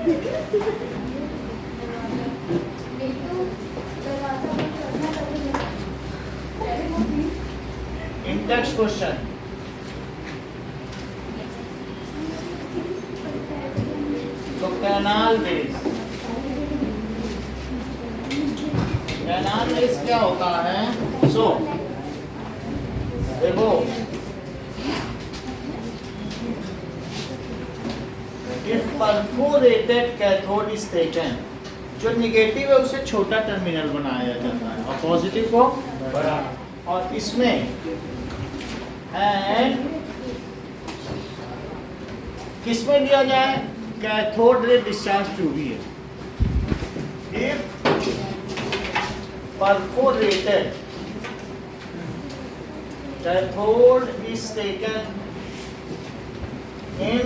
In text question, तो canal base, canal base क्या होता है? सो देखो, if perforated cathode is taken, जो निगेटिव है उसे छोटा टर्मिनल बनाया जाता है और पॉजिटिव को बड़ा, और इसमें एंड किसमें दिया जाए? कैथोड रे डिस्चार्ज ट्यूब ही है। If perforated cathode is taken in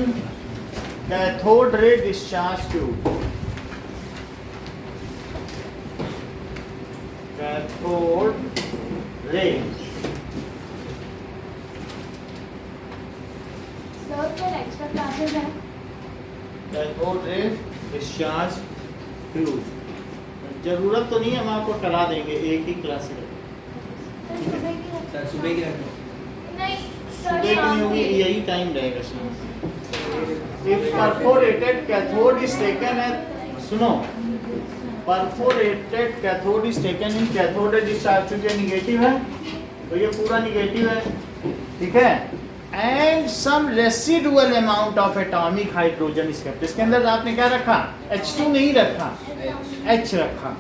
cathode ray discharge tube, cathode ray extra classes हैं। कैथोड रे डिस्चार्ज ट्यूब जरूरत तो नहीं है, हम आपको करा देंगे एक ही क्लास में। सुबह की रखो। नहीं सुबह की नहीं होगी, यही टाइम रहेगा शाम। If perforated cathode is taken at, सुनो, perforated cathode is taken in cathode ray discharge tube, ये निगेटिव है तो ये पूरा निगेटिव है, ठीक है। And some residual amount of atomic hydrogen is kept, इसके अंदर आपने क्या रखा? H2 नहीं रखा, H रखा।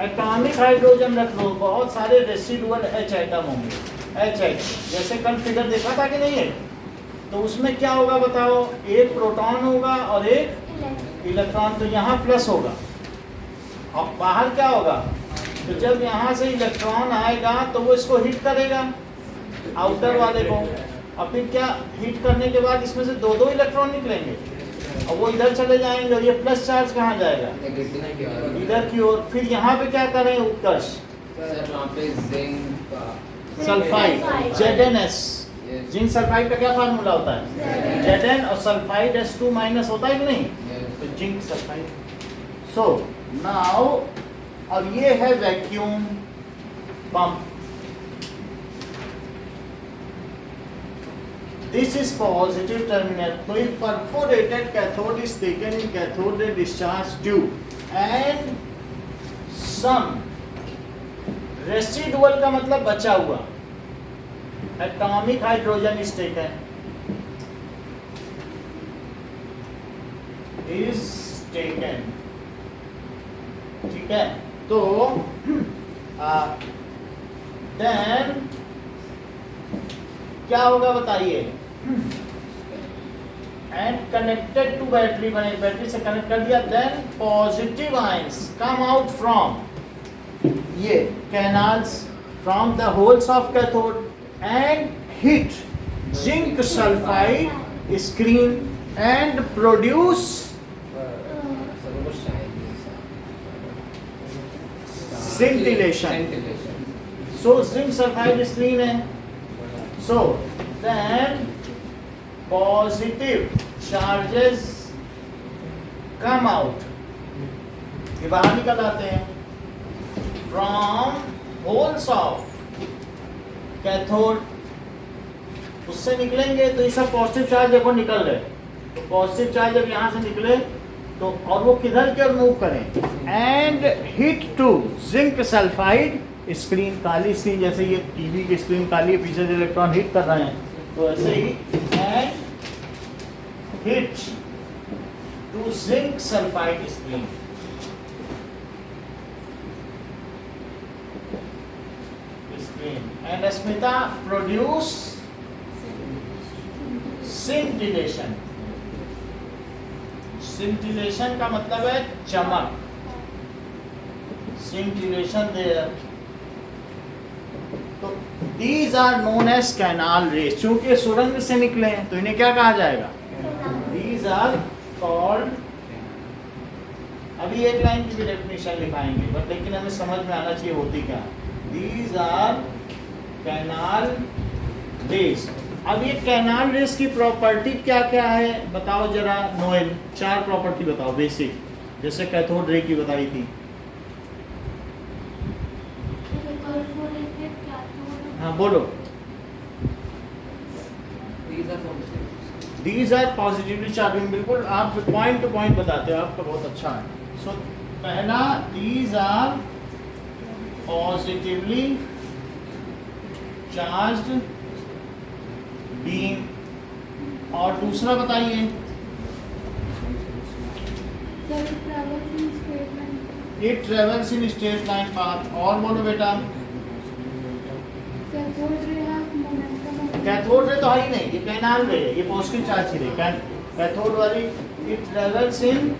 एटॉमिक हाइड्रोजन रख लो, बहुत सारे रेसिडुअल H एटम होंगे, HH, जैसे कल फिगर देखा था कि नहीं है? तो उसमें क्या होगा बताओ? एक प्रोटॉन होगा और एक इलेक्ट्रॉन, तो यहाँ प्लस होगा और बाहर क्या होगा? तो जब यहाँ से इलेक्ट्रॉन आएगा तो वो इसको हिट करेगा, आउटर वाले को, और फिर क्या हीट करने के बाद इसमें से दो दो इलेक्ट्रॉन निकलेंगे और वो इधर चले जाएंगे और ये प्लस चार्ज कहाँ जाएगा? इधर की ओर। फिर यहाँ पे क्या करें उत्कर्ष? सल्फाइड, ZnS, जिंक सल्फाइड का क्या फार्मूला होता है? Zn, और सल्फाइड H2 माइनस होता है कि नहीं? तो जिंक सल्फाइड। सो नाउ, अब ये है vacuum pump, this is positive terminal. So if perforated cathode is taken in cathode ray discharge tube and some residual का मतलब बचा हुआ atomic hydrogen is taken, ठीक है। तो then क्या होगा बताइए? एंड कनेक्टेड टू बैटरी, बने बैटरी से कनेक्ट कर दिया, then positive ions come out from ये canals from the holes of cathode and hit zinc sulphide screen and produce scintillation. So zinc sulfide screen है, so then positive charges come out, ये बाहर निकल आते हैं from holes of cathode, उससे निकलेंगे तो ये सब पॉजिटिव चार्ज देखो निकल गए, तो पॉजिटिव चार्ज जब यहाँ से निकले तो और वो किधर की ओर मूव करें? And hit to zinc sulphide screen, काली स्क्रीन, जैसे ये टीवी की स्क्रीन काली है, पीछे से इलेक्ट्रॉन हिट कर रहे हैं, तो ऐसे ही and hit to zinc sulphide screen. And Asmita produce scintillation. Scintillation का मतलब है चमक, scintillation there. तो these are known as canal rays, चूंकि सुरंग से निकले हैं तो इन्हें क्या कहा जाएगा? These are called, अभी एक लाइन की भी डेफिनेशन लिखाएंगे, बट लेकिन हमें समझ में आना चाहिए होती क्या। These are canal rays, अब ये कैनाल रेस की प्रॉपर्टी क्या क्या है बताओ जरा नोएल, 4 प्रॉपर्टी बताओ बेसिक, जैसे कैथोड रे की बताई थी। हाँ बोलो। These are positively charged, बिल्कुल आप पॉइंट टू पॉइंट बताते हो, आपका बहुत अच्छा है। सो पहला these are positively charged beam, और दूसरा बताइए। It travels in straight line path, और बोलो बेटा। कैथोड रे तो है ही नहीं, ये कैनाल रे है, ये पॉजिटिव चार्ज की रे। कैथोड वाली it travels in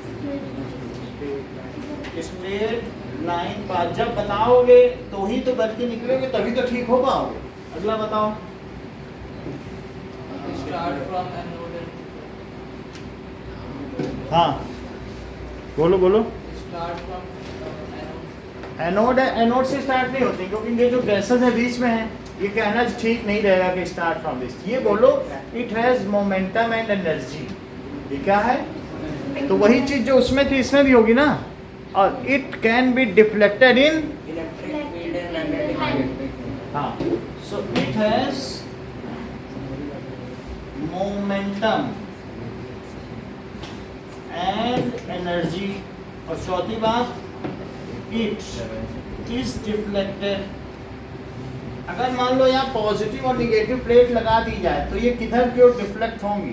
straight line path. जब बताओगे तो ही तो बच के निकलोगे, तभी तो ठीक हो पाओगे। अगला बताओ। हाँ बोलो बोलो। एनोड है, एनोड से स्टार्ट नहीं होती, क्योंकि ये जो गैसेस है बीच में है, ये कहना ठीक नहीं रहेगा कि स्टार्ट फ्रॉम दिस। ये बोलो it has momentum and energy. ये क्या है? तो वही चीज जो उसमें थी इसमें भी होगी ना। और इट कैन बी डिफ्लेक्टेड इन, हाँ, so it has momentum and energy. और चौथी बात, इट इज डिफ्लेक्टेड। अगर मान लो यहाँ पॉजिटिव और निगेटिव प्लेट लगा दी जाए तो ये किधर की ओर डिफ्लेक्ट होंगी?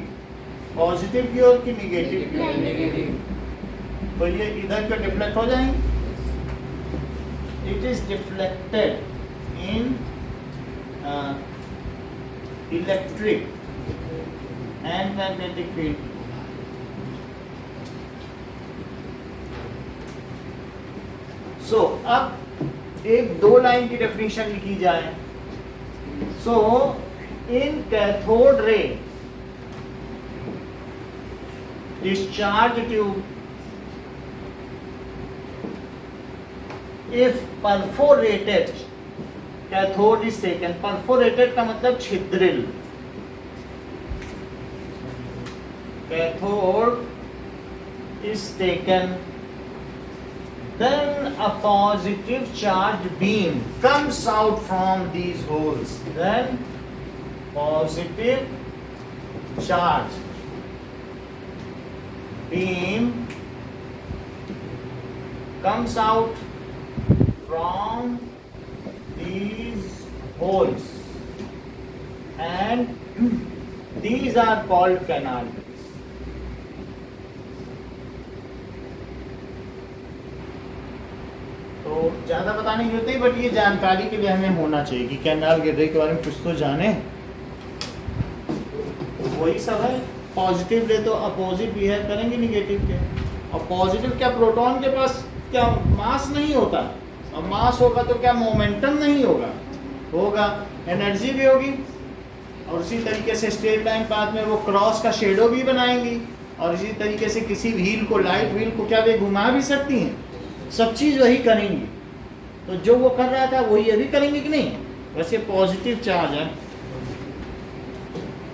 पॉजिटिव की ओर कि निगेटिव की ओर? तो ये इधर के डिफ्लेक्ट हो जाएंगे। It is deflected in electric and magnetic field. So अब एक 2 लाइन की डेफिनेशन लिखी जाए। So in cathode ray discharge tube, if perforated, cathode is taken. Perforated का मतलब छिद्रिल। Cathode is taken, then a positive charged beam comes out from these holes. Then positive charge beam comes out from these holes, and these are called canals. तो ज़्यादा बताने की जरूरत नहीं, but ये जानकारी के लिए हमें होना चाहिए कि कैनाल रे के बारे में कुछ तो जाने। वही सब है। पॉजिटिव रे तो अपोजिट बिहेव करेंगे निगेटिव के, और पॉजिटिव क्या प्रोटॉन के पास क्या मास नहीं होता, और मास होगा तो क्या मोमेंटम नहीं होगा? होगा, एनर्जी भी होगी। और उसी तरीके से स्ट्रेट लाइन पाथ में वो क्रॉस का शेडो भी बनाएंगी, और इसी तरीके से किसी व्हील को, लाइट व्हील को क्या वे घुमा भी सकती हैं। सब चीज़ वही करेंगी। तो जो वो कर रहा था वही ये भी करेंगे कि नहीं? वैसे पॉजिटिव चार्ज है।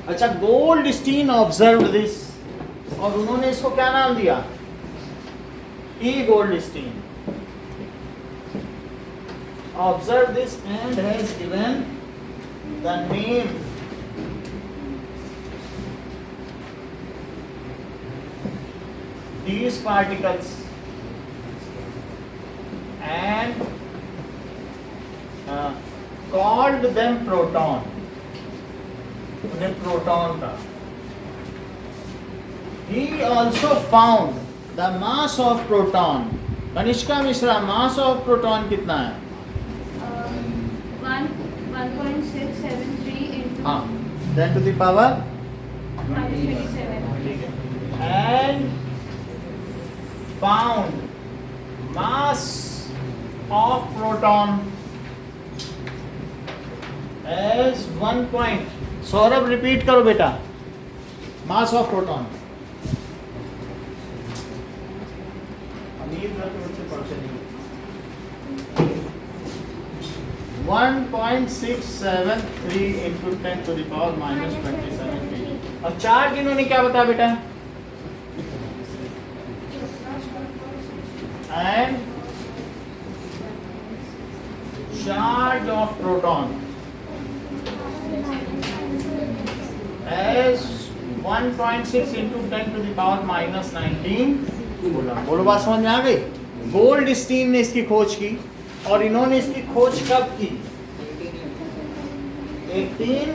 अच्छा, गोल्डस्टीन ऑब्जर्व दिस, और उन्होंने इसको क्या नाम दिया? ई Goldstein observe this and has given the name these particles and called them proton. उन्हें प्रोटॉन का। He also found the mass of proton. Kanishka Mishra, mass of proton कितना है? 1.673 into हाँ, 10 to the power 527. ठीक है। And found mass of proton as 1 point। Saurabh repeat करो बेटा, mass of proton. अमीर घर के बच्चे पढ़ते नहीं। 1.673 into 10 to the power minus 27 और चार्ज इन्होंने क्या बताया बेटा? And charge of proton as 1.6 into 10 to the power minus 19 coulomb. बोलो बात समझ में आ गई? गोल्डस्टीन ने इसकी खोज की और इन्होंने इसकी खोज कब की? 18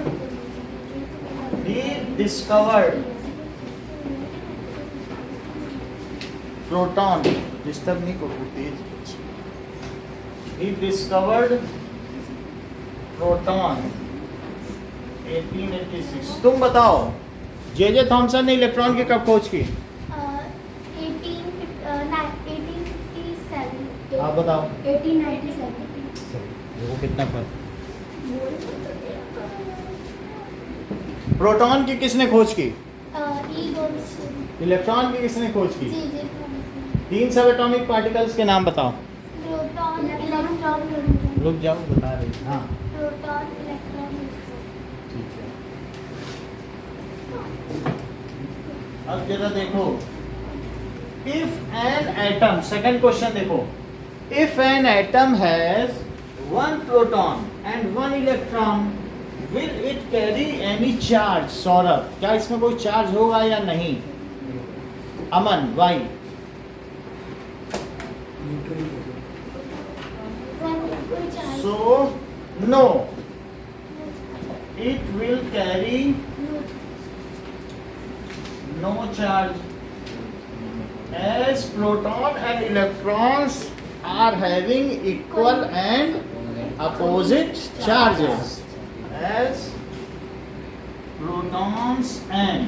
he discovered proton डिस्टर्ब नहीं करो तेज। he discovered proton 1886। तुम बताओ जे थॉमसन ने इलेक्ट्रॉन की कब खोज की? 1857। आप बताओ 1897। देखो कितना फर्क। प्रोटॉन की किसने खोज की? इलेक्ट्रॉन की किसने खोज की? तीन सब एटॉमिक पार्टिकल्स के नाम बताओ। प्रोटॉन, इलेक्ट्रॉन, रुक जाओ बता रही। हाँ प्रोटॉन, इलेक्ट्रॉन। ठीक है। अब जरा देखो, if an atom, second question देखो, if an atom has one proton and one electron will it carry any charge? Saurabh, क्या इसमें कोई चार्ज होगा या नहीं? Aman, why? So no, it will carry no charge as proton and electrons are having equal and opposite charges. As protons and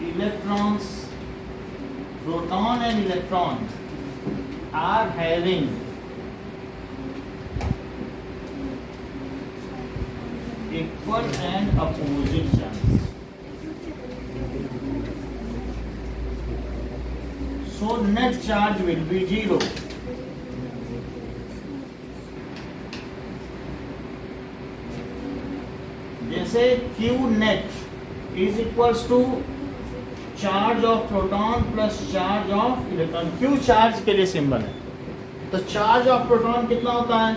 electrons, proton and electron are having equal and opposite charges. So net charge will be 0. जैसे Q net is equals to charge of proton plus charge of electron. Q charge के लिए symbol है, तो charge of proton कितना होता है?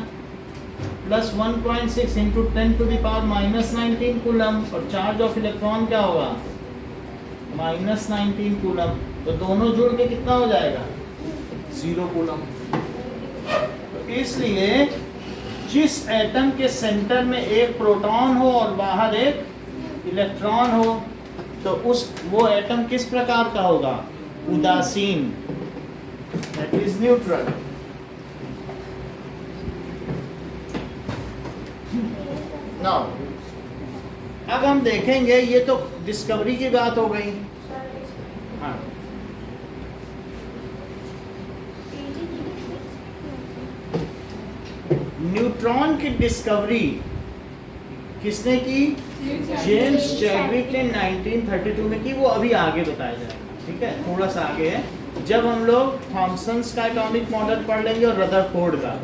Plus 1.6 into 10 to the power minus 19 coulomb, और charge of electron क्या होगा? Minus 19 coulomb. तो दोनों जुड़ के कितना हो जाएगा? 0 कूलम। तो इसलिए जिस एटम के सेंटर में एक प्रोटॉन हो और बाहर एक इलेक्ट्रॉन हो, तो वो एटम किस प्रकार का होगा? उदासीन, दैट इज न्यूट्रल। नाउ अब हम देखेंगे, ये तो डिस्कवरी की बात हो गई। हाँ, न्यूट्रॉन की डिस्कवरी किसने की? जेम्स चैडविक ने 1932 में की। वो अभी आगे बताया जाएगा, ठीक है, थोड़ा सा आगे है, जब हम लोग थॉमसन्स का एटॉमिक मॉडल पढ़ लेंगे और रदरफोर्ड का,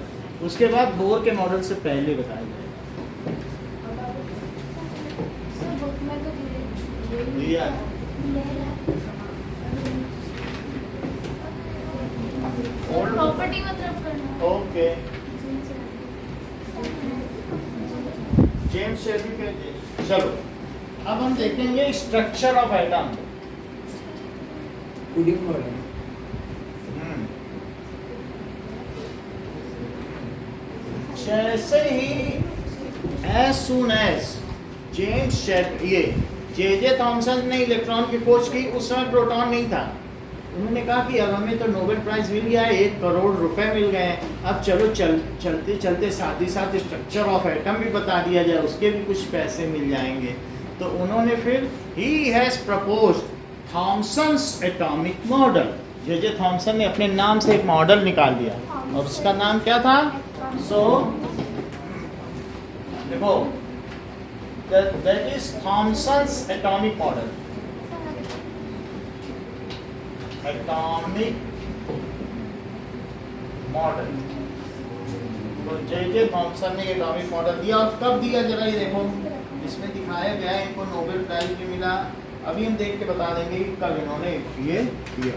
उसके बाद बोर के मॉडल से पहले बताया जाएगा। प्रॉपर्टी मतलब करना। Okay, James Chadwick. चलो अब हम देखेंगे स्ट्रक्चर ऑफ एटम। जैसे ही as soon as James J Thomson ने इलेक्ट्रॉन की खोज की, उस समय प्रोटॉन नहीं था। उन्होंने कहा कि अब हमें तो नोबेल प्राइज मिल गया है, 1 करोड़ रुपए मिल गए हैं, अब चलो चलते चलते साथ ही साथ स्ट्रक्चर ऑफ एटम भी बता दिया जाए, उसके भी कुछ पैसे मिल जाएंगे। तो उन्होंने फिर he has proposed Thomson's atomic model. J Thomson ने अपने नाम से एक मॉडल निकाल दिया, और उसका नाम क्या था? सो देखो, that is Thomson's atomic model. Atomic model. तो जे थॉमसन ने एटॉमिक मॉडल दिया, और कब दिया जरा ये देखो, इसमें दिखाया गया है इनको नोबेल प्राइज भी मिला। अभी हम देख के बता देंगे कि कब इन्होंने ये दिया।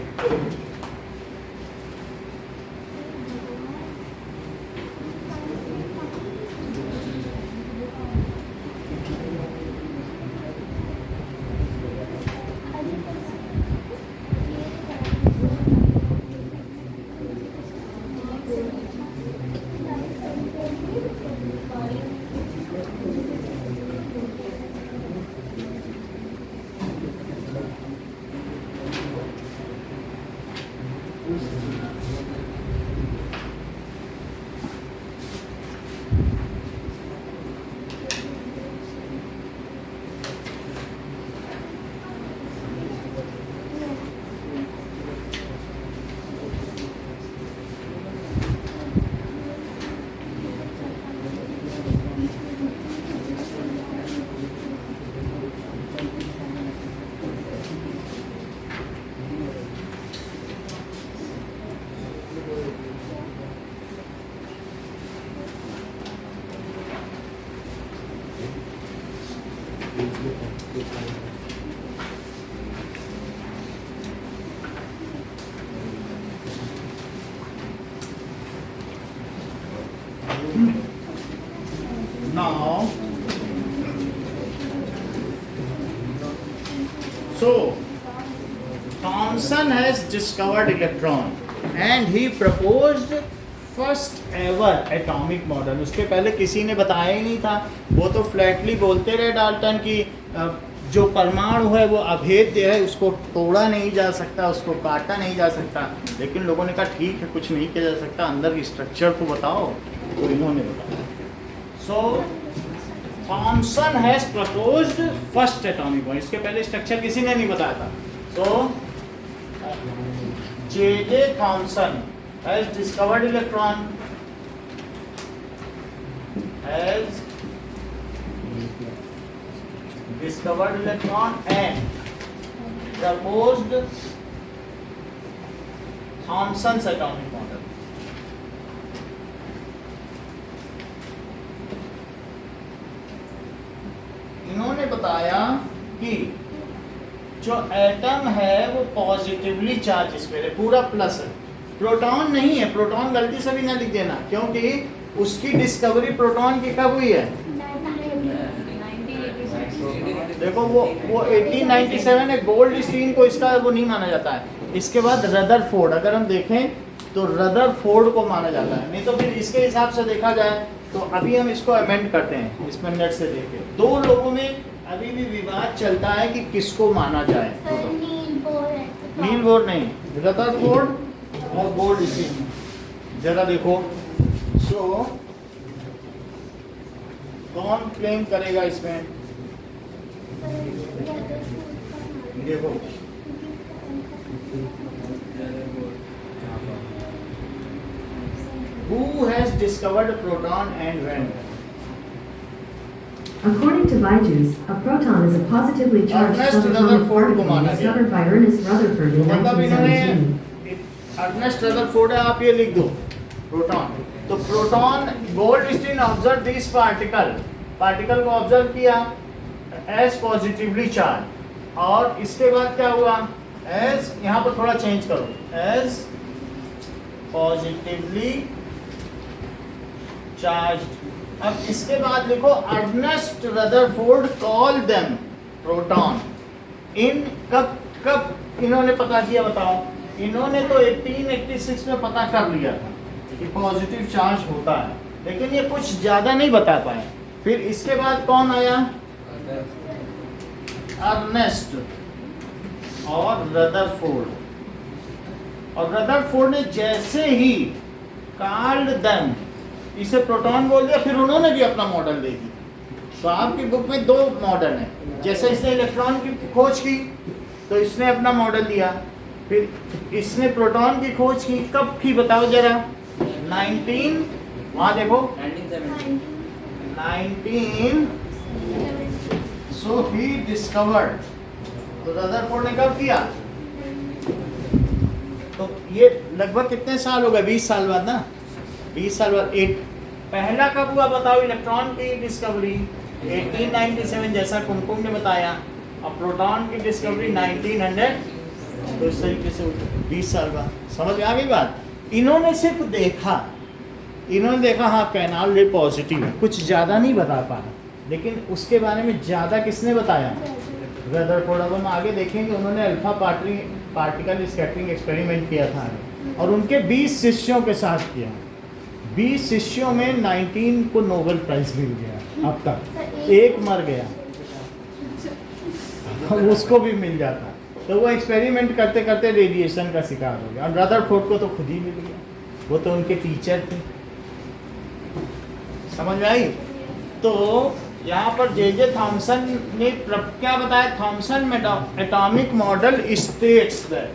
Now, so Thomson has discovered electron and he proposed first ever atomic model. उसके पहले किसी ने बताया ही नहीं था, वो तो फ्लैटली बोलते रहे डाल्टन की जो परमाणु है वो अभेद्य है, उसको तोड़ा नहीं जा सकता, उसको काटा नहीं जा सकता। लेकिन लोगों ने कहा ठीक है, कुछ नहीं किया जा सकता, अंदर की स्ट्रक्चर तो बताओ, तो इन्होंने बताया। So Thomson has proposed first atomic bomb. इसके पहले स्ट्रक्चर किसी ने नहीं बताया था। So J Thomson has discovered electron, has discovered electron and proposed Thomson's atomic model. इन्होंने बताया कि जो एटम है वो पॉजिटिवली चार्ज इस पे पूरा प्लस है, प्रोटॉन नहीं है। प्रोटॉन गलती से भी ना लिख देना, क्योंकि उसकी डिस्कवरी प्रोटॉन की कब हुई है? देखो वो 1897 है। गोल्ड स्टीन को इसका वो नहीं माना जाता है। इसके बाद रदरफोर्ड, अगर हम देखें तो रदरफोर्ड को माना जाता है, नहीं तो फिर इसके हिसाब से देखा जाए तो अभी हम इसको अमेंड करते हैं, इस मिनट से देखें। दो लोगों में अभी भी विवाद चलता है कि किसको माना जाए। नील बोर नहीं, रदरफोर्ड और गोल्ड स्टीन। जरा देखो, सो कौन क्लेम करेगा इसमें? देखो who has discovered proton and when? According to Byju's, a proton is a positively charged Ernest subatomic Rutherford को particle माना गया। discovered by Ernest Rutherford in मतलब 1917. अर्नेस्ट रदरफोर्ड है, आप ये लिख दो प्रोटॉन। तो proton, Goldstein observe this particle को ऑब्जर्व किया एज पॉजिटिवली चार्ज, और इसके बाद क्या हुआ? एज, यहाँ पर थोड़ा चेंज करो, एज पॉजिटिवली चार्ज्ड। अब इसके बाद लिखो Ernest Rutherford call them proton. इन कब इन्होंने पता किया बताओ? इन्होंने तो 1886 में पता कर लिया था कि पॉजिटिव चार्ज होता है, लेकिन ये कुछ ज़्यादा नहीं बता पाए। फिर इसके बाद कौन आया? अर्नेस्ट और रदरफोर्ड। और रदरफोर्ड ने जैसे ही कार्ल देम, इसे प्रोटॉन बोल दिया, फिर उन्होंने भी अपना मॉडल दे दी। तो आपकी बुक में दो मॉडल हैं। जैसे इसने इलेक्ट्रॉन की खोज की तो इसने अपना मॉडल दिया, फिर इसने प्रोटॉन की खोज की, कब की बताओ जरा? 19, वहाँ देखो 19, सो ही डिस्कवर्ड। तो रदरफोर्ड ने कब किया? तो ये लगभग कितने साल हो गए? 20 साल बाद ना, 20 साल बाद पहला कब हुआ बताओ इलेक्ट्रॉन की डिस्कवरी? 1897 जैसा कुमकुम ने बताया। और प्रोटॉन की डिस्कवरी 1900। तो इस तरीके से 20 साल बाद। समझ में आ गई बात? इन्होंने सिर्फ देखा, हाँ कैनाल पॉजिटिव है, कुछ ज़्यादा नहीं बता पाया, लेकिन उसके बारे में ज़्यादा किसने बताया? रदरफोर्ड। अब हम आगे देखेंगे, उन्होंने अल्फा पार्टिकल स्कैटरिंग एक्सपेरिमेंट किया था और उनके 20 शिष्यों के साथ किया। 20 शिष्यों में 19 को नोबेल प्राइज मिल गया अब तक, एक मर गया उसको भी मिल जाता। तो वो एक्सपेरिमेंट करते करते रेडिएशन का शिकार हो गया। और रदरफोर्ड को तो खुद ही मिल गया, वो तो उनके टीचर थे। समझ में आई? तो यहाँ पर जे थॉमसन ने क्या बताया? Thomson atomic model states that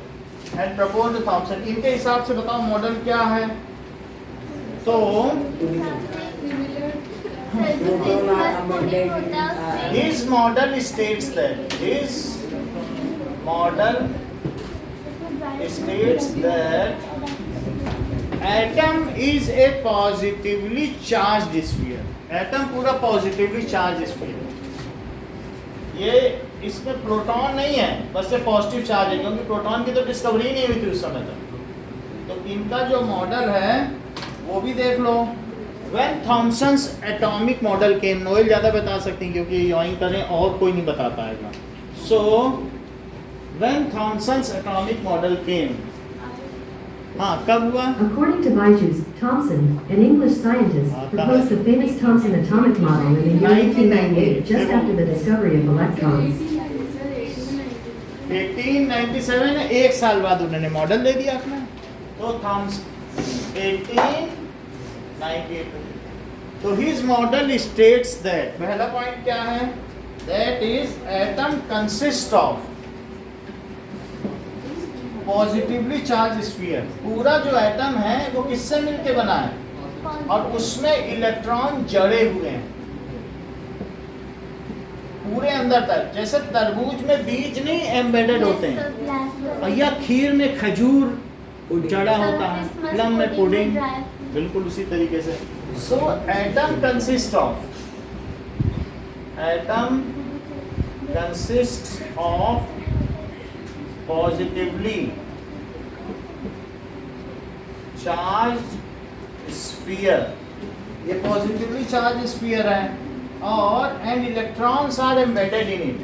and proposed Thomson. इनके हिसाब से बताओ मॉडल क्या है? तो his model states that atom is a positively charged sphere. Atom पूरा पॉजिटिवली चार्ज स्फीयर। ये इसमें प्रोटॉन नहीं है, बस ये पॉजिटिव चार्ज है, क्योंकि प्रोटॉन की तो डिस्कवरी नहीं हुई थी उस समय तक। तो इनका जो मॉडल है वो भी देख लो। When Thomson's atomic model came, Noel ज़्यादा बता सकती हैं क्योंकि यहीं करें और कोई नहीं बता पाएगा। So when Thomson's atomic model came, हाँ कब हुआ? According to Vigus, Thomson, an English scientist, proposed the famous Thomson atomic model in the year 1898, just after the discovery of electrons. 1897 एक साल बाद उन्होंने मॉडल दे दिया अपना। तो थॉमसन 1898। तो his model states that, पहला पॉइंट क्या है? That is atom consists of positively charge sphere. पूरा जो एटम है वो किससे मिलके बना है? और उसमें इलेक्ट्रॉन जड़े हुए हैं पूरे अंदर तक। जैसे तरबूज में बीज नहीं एम्बेडेड होते हैं, या खीर में खजूर जड़ा होता है, प्लम में पुडिंग, बिल्कुल उसी तरीके से। So atom consist of positively charge sphere. ये पॉजिटिवली चार्ज स्फीयर है और and electrons are embedded in it,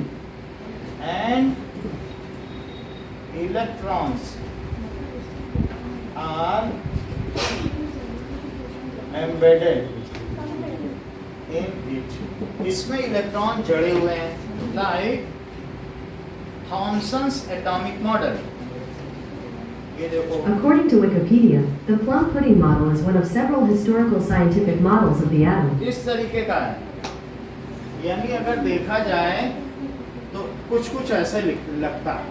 and electrons are embedded in it. इसमें इलेक्ट्रॉन जड़े हुए हैं, लाइक Thomson's atomic model. ये देखो। According to Wikipedia, the plum pudding model is one of several historical scientific models of the atom. इस तरीके का है, यानी अगर देखा जाए तो कुछ ऐसे लगता है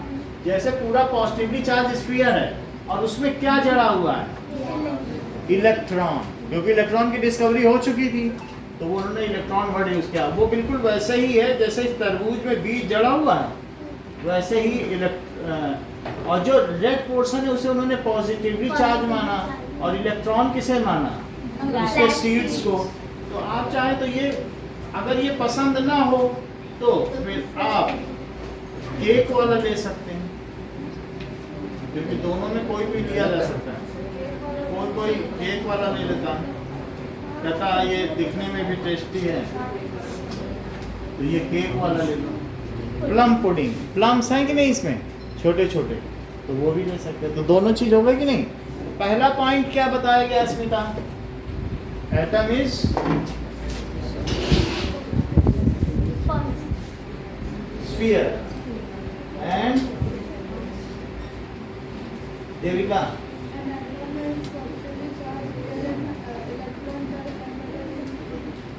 जैसे पूरा पॉजिटिवली चार्ज स्फीयर है और उसमें क्या जड़ा हुआ है? इलेक्ट्रॉन। क्योंकि इलेक्ट्रॉन की डिस्कवरी हो चुकी थी तो वो उन्होंने इलेक्ट्रॉन वर्ड यूज किया। वो बिल्कुल वैसे ही है जैसे इस तरबूज में बीज जड़ा हुआ है, वैसे ही और जो रेड पोर्शन है उसे उन्होंने पॉजिटिवली चार्ज माना और इलेक्ट्रॉन किसे माना? उसके सीड्स को। तो आप चाहे तो ये अगर ये पसंद ना हो तो फिर आप केक वाला ले सकते हैं, क्योंकि दोनों में कोई भी लिया जा सकता है। कोई केक वाला ले लेता, कहता ये दिखने में भी टेस्टी है तो ये केक वाला ले लो। प्लम पुडिंग, प्लम्स हैं कि नहीं इसमें छोटे छोटे, तो वो भी ले सकते हैं। तो दोनों चीज हो गई कि नहीं? पहला पॉइंट क्या बताया गया Smita? Atom is sphere and Devika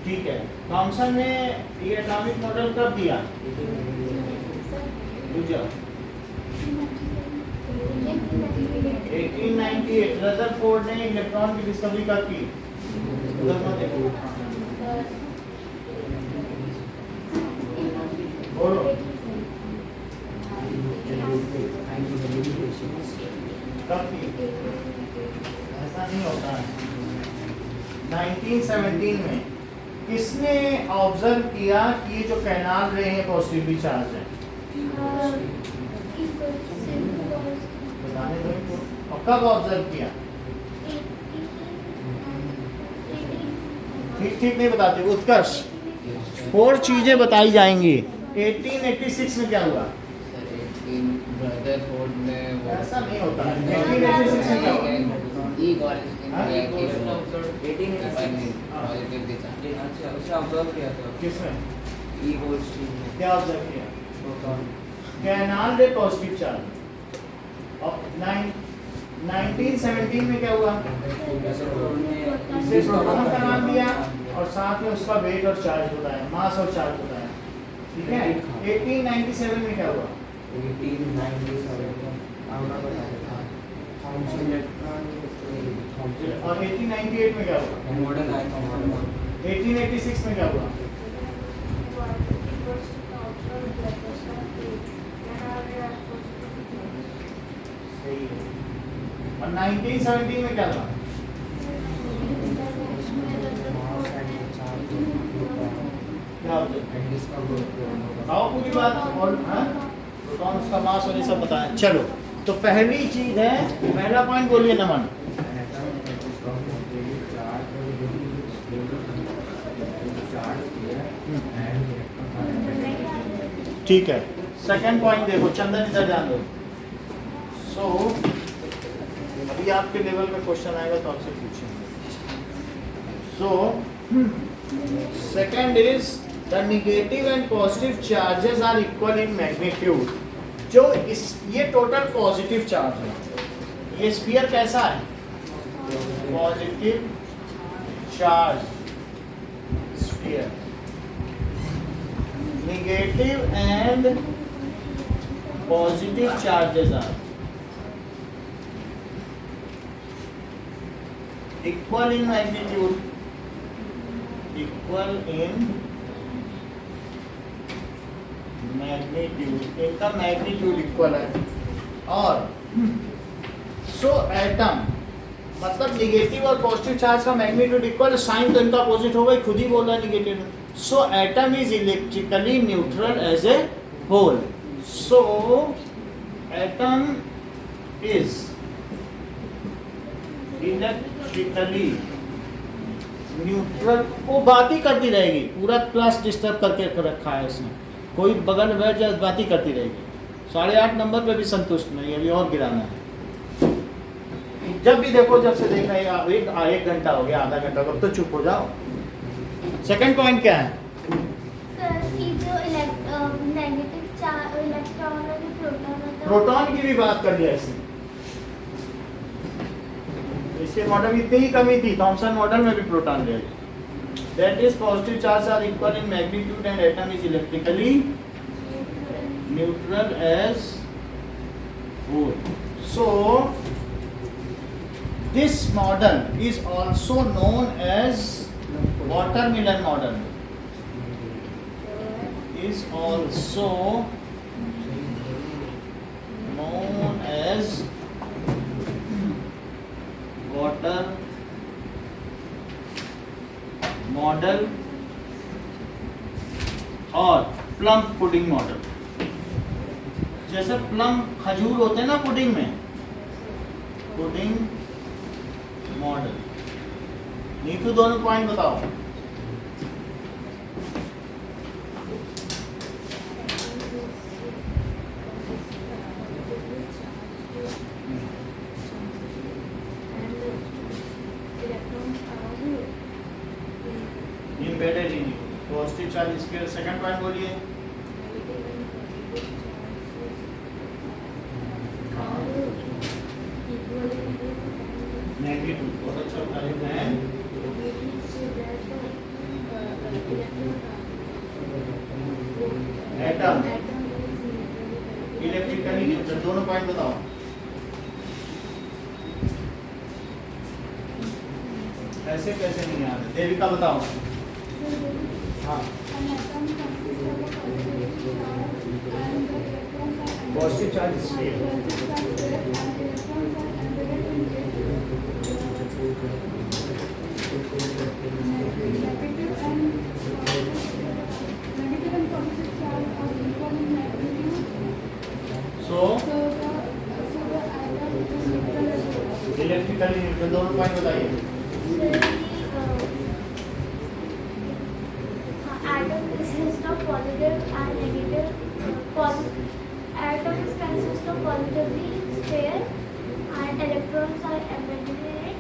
ठीक है। थॉमसन ने ये एटॉमिक मॉडल कब दिया? 1898। रदरफोर्ड ने इलेक्ट्रॉन की डिस्कवरी कब की? बोलो। कब की? ऐसा नहीं होता है। 1917 में किसने ऑब्जर्व किया कि ये जो कैनाल रहे हैं पॉजिटिवली चार्ज है? बताने दो इनको। और कब ऑब्जर्व किया? ठीक ठीक नहीं बताते उत्कर्ष। 4 चीजें बताई जाएंगी। 1886 में क्या हुआ? ऐसा नहीं होता है। 1886 में क्या हुआ? किसमें क्या ऑब्जर्व किया? कैनाल रे पॉजिटिव चार्ज। और 1917 में क्या हुआ? इसे प्रोटॉन का नाम दिया और साथ में उसका वेट और चार्ज बताया, मास और चार्ज बताया। ठीक है। 1897 में क्या हुआ? 1898 में क्या हुआ? 1886 में क्या हुआ? सही है। और 1917 में क्या था? बताओ पूरी बात। और प्रोटॉन उसका मास और ये सब बताएं। चलो तो पहली चीज है, पहला पॉइंट बोलिए नमन। ठीक है। सेकंड पॉइंट देखो, चंदन इधर ध्यान दो। सो अभी आपके लेवल में क्वेश्चन आएगा तो आपसे पूछेंगे। So second is the negative and positive charges are equal in magnitude. जो इस ये टोटल पॉजिटिव चार्ज है। ये स्फीयर कैसा है? Positive charge sphere. Negative and positive charges are equal in magnitude. Equal in magnitude. इनका मैग्नीट्यूड इक्वल है। और सो एटम मतलब नेगेटिव और पॉजिटिव चार्ज का मैग्नीट्यूड इक्वल है, साइन तो इनका अपोजिट होगा, खुद ही बोल रहा है negative. So atom is electrically neutral as a whole. So atom is electrically neutral. वो बात ही करती रहेगी, पूरा क्लास डिस्टर्ब करके रखा है उसने। कोई बगल में बैठ जाए बात ही करती रहेगी। 8.5 नंबर पे भी संतुष्ट नहीं, अभी और गिराना है। जब भी देखो, जब से देखा है 1 घंटा हो गया, आधा घंटा, कब तो चुप हो जाओ। सेकंड पॉइंट क्या है? सर ये जो नेगेटिव चार्ज इलेक्ट्रॉन और प्रोटॉन, प्रोटॉन की भी बात कर लिया इसने। इसके मॉडल में इतनी ही कमी थी, थॉमसन मॉडल में भी प्रोटॉन ले। That is positive charges are equal in magnitude and atom is electrically neutral as whole. So this model is also known as watermelon model. Is also known as water model और plum pudding model. जैसे plum खजूर होते हैं ना pudding में, pudding model. Neetu दोनों point बताओ। Embedded in you. Positive charge sphere. Second point बोलिए। मैग्नीट्यूड बहुत अच्छा बताते हैं। Atom electrically neutral. दोनों पॉइंट बताओ। ऐसे कैसे नहीं आ रहे? देविका बताओ। हाँ, पॉजिटिव चार्ज स्फीयर। इसमें दोनों पॉइंट बताइए। Atom consists of positive and negative. Atom is consist of positively sphere and electrons are embedded in it.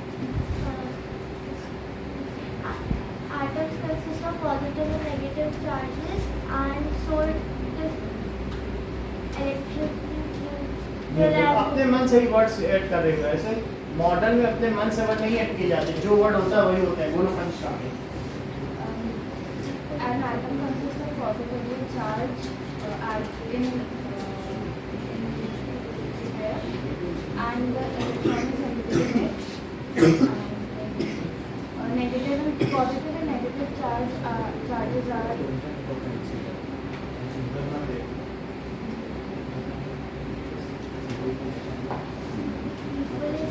Atoms consist of positive and negative charges and so it is electrically अपने मन से ही words add कर रहे हो। ऐसे model में अपने मन से वर्ड नहीं ऐड किए जाते, जो वर्ड होता है वही होता है। बोलो पंच start. An atom consists of positively charged in sphere and the electron is embedded in it. And negative and positive and negative charges are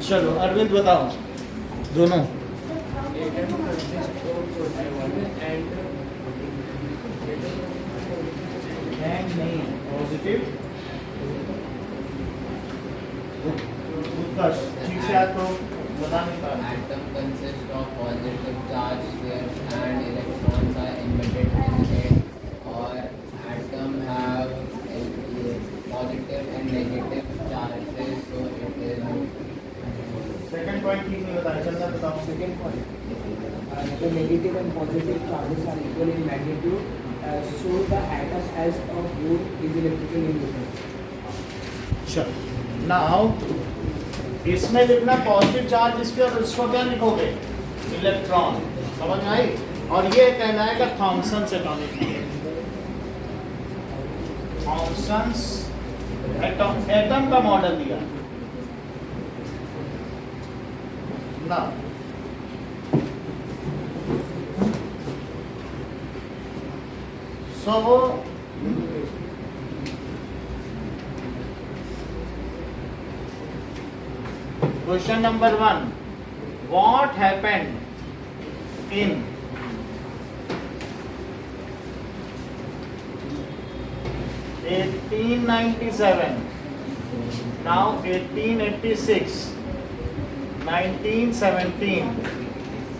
चलो अरविंद बताओ दोनों। नहीं पॉजिटिव उत्कर्ष ठीक से याद करो, बता नहीं पा रहा। Atom consists of positive charge spheres and electrons are embedded in it, or atom have positive and negative charges, so it is. Second point ठीक नहीं बताया, चलना बताओ। Second point, the negative and positive charges are equal in magnitude, so the atom as a whole is electrically indifferent. चलो now इसमें लिखना positive charge इस पे और इसको क्या लिखोगे? इलेक्ट्रॉन। समझ में आई? और ये कहलाएगा Thomson atomic model. Thomson's atom का मॉडल दिया ना। So question number 1, what happened in (1897), now 1886, 1917,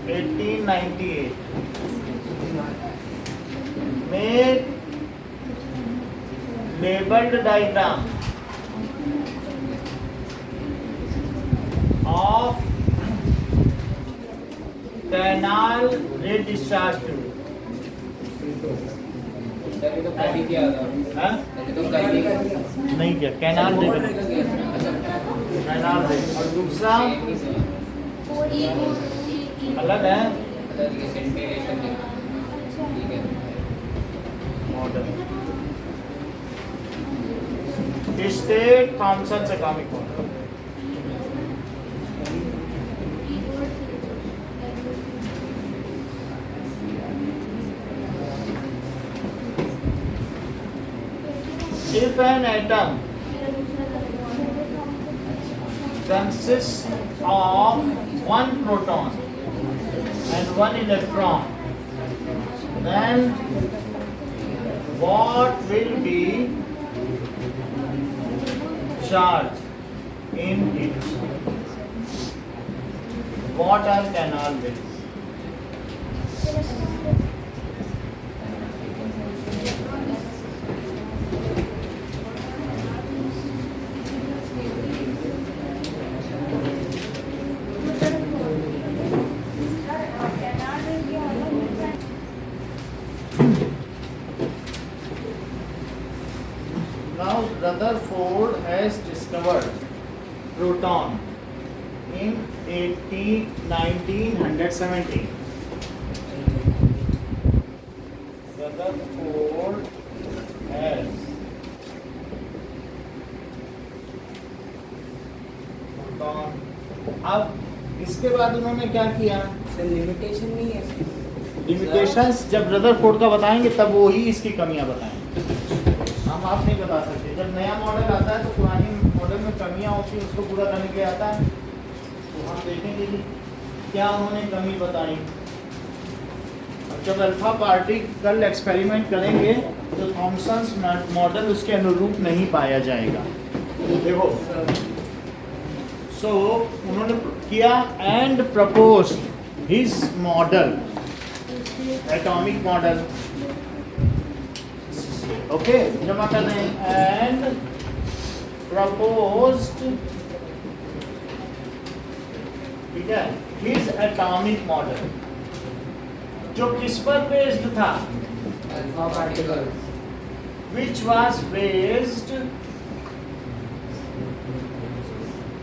1898, make labeled diagram of canal ray discharge tube। Sir ये तो कर ही दिया था। हाँ? ये तो कर ही दिया। नहीं किया, कैनाल रे, कैनाल रे। और दूसरा अलग है मतलब ये सेंटीग्रेशन लिखा। ठीक है। Model state Thomson atomic model. If an atom consists of one proton and one electron, then what will be charge in it? What are canal rays? Now Rutherford has discovered proton in 1917. Rutherford has proton। अब इसके बाद उन्होंने क्या किया? Sir limitation नहीं है इसकी। Limitations जब रदरफोर्ड का बताएंगे तब वो ही इसकी कमियां बताएंगे, हम आप नहीं बता सकते। जब नया मॉडल आता है तो पुरानी मॉडल में कमियां होती हैं, उसको पूरा करने के लिए आता है, तो हम देखेंगे कि क्या उन्होंने कमी बताई। और जब अल्फा पार्टिकल एक्सपेरिमेंट करेंगे तो थॉमसन्स मॉडल उसके अनुरूप नहीं पाया जाएगा। देखो सो उन्होंने किया and propose his model, atomic model. Okay, जमा कर दें, एंड प्रपोज्ड, ठीक है, हिज एटॉमिक मॉडल, जो किस पर बेस्ड था? Alpha particles. Which was based